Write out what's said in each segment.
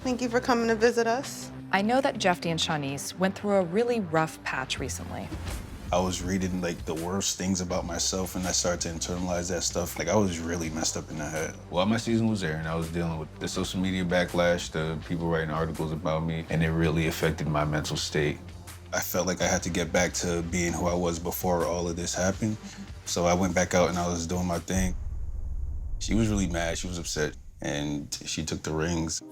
Thank you for coming to visit us. I know that Jephte and Shawniece went through a really rough patch recently. I was reading like the worst things about myself and I started to internalize that stuff. Like I was really messed up in the head. While my season was airing, I was dealing with the social media backlash, the people writing articles about me, and it really affected my mental state. I felt like I had to get back to being who I was before all of this happened. So I went back out and I was doing my thing. She was really mad, she was upset, and she took the rings.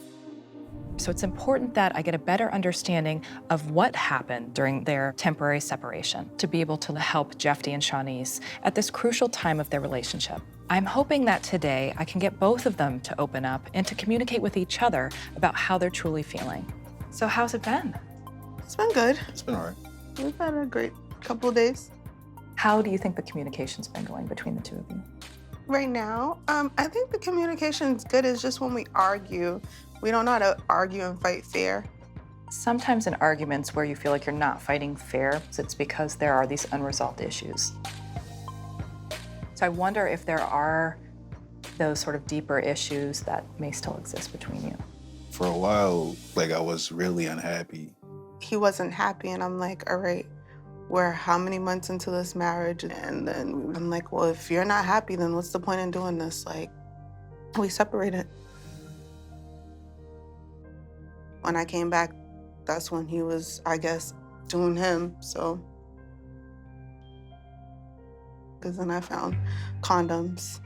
So it's important that I get a better understanding of what happened during their temporary separation to be able to help Jephte and Shawniece at this crucial time of their relationship. I'm hoping that today I can get both of them to open up and to communicate with each other about how they're truly feeling. So how's it been? It's been good. It's been all right. We've had a great couple of days. How do you think the communication's been going between the two of you? Right now, I think the communication's good. It's just when we argue, we don't know how to argue and fight fair. Sometimes in arguments where you feel like you're not fighting fair, it's because there are these unresolved issues. So I wonder if there are those sort of deeper issues that may still exist between you. For a while, like I was really unhappy. He wasn't happy, and I'm like, all right, we're how many months into this marriage? And then I'm like, well, if you're not happy, then what's the point in doing this? Like, we separated. When I came back, that's when he was, I guess, doing him, so. Because then I found condoms.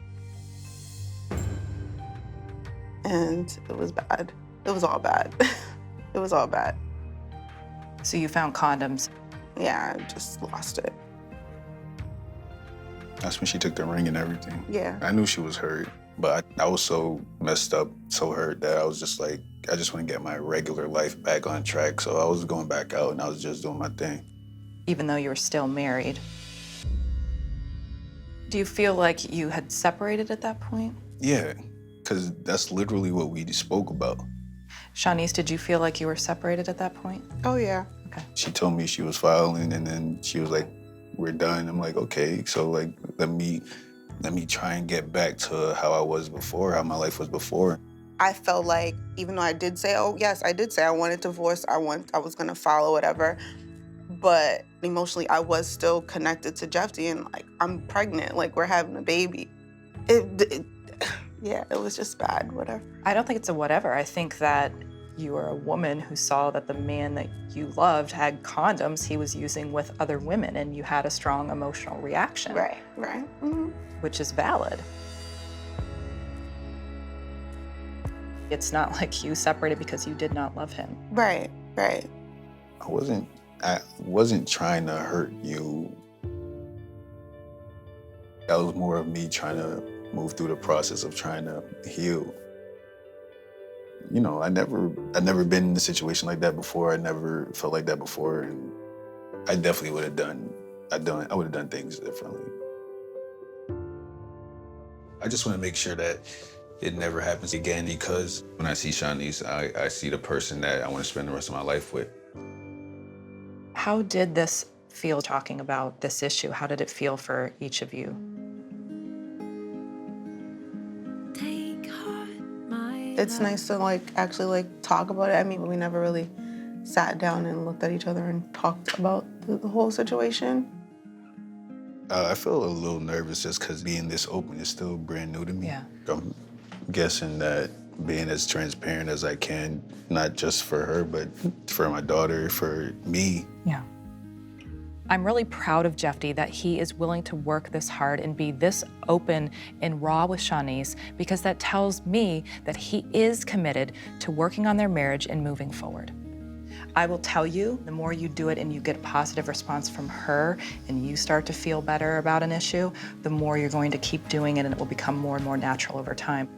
And it was bad. It was all bad. It was all bad. So you found condoms. Yeah, I just lost it. That's when she took the ring and everything. Yeah. I knew she was hurt, but I was so messed up, so hurt that I was just like, I just want to get my regular life back on track. So I was going back out and I was just doing my thing. Even though you were still married. Do you feel like you had separated at that point? Yeah, because that's literally what we spoke about. Shawniece, did you feel like you were separated at that point? Oh, yeah. Okay. She told me she was filing and then she was like, we're done. I'm like, okay, so like, let me try and get back to how I was before, how my life was before. I felt like, even though I did say, oh, yes, I did say I wanted divorce, I was gonna follow whatever, but emotionally, I was still connected to Jephte, and like, I'm pregnant, like, we're having a baby. Yeah, it was just bad, whatever. I don't think it's a whatever. I think that you are a woman who saw that the man that you loved had condoms he was using with other women, and you had a strong emotional reaction. Right. Mm-hmm. Which is valid. It's not like you separated because you did not love him. Right. I wasn't trying to hurt you. That was more of me trying to move through the process of trying to heal. You know, I never been in a situation like that before. I never felt like that before, and I definitely would have done things differently. I just want to make sure that it never happens again, because when I see Shawniece, I see the person that I want to spend the rest of my life with. How did this feel talking about this issue? How did it feel for each of you? It's nice to like actually like talk about it. I mean, we never really sat down and looked at each other and talked about the whole situation. I feel a little nervous just because being this open is still brand new to me. Yeah. I'm guessing that being as transparent as I can, not just for her, but for my daughter, for me. Yeah. I'm really proud of Jephte that he is willing to work this hard and be this open and raw with Shawniece, because that tells me that he is committed to working on their marriage and moving forward. I will tell you, the more you do it and you get a positive response from her and you start to feel better about an issue, the more you're going to keep doing it and it will become more and more natural over time.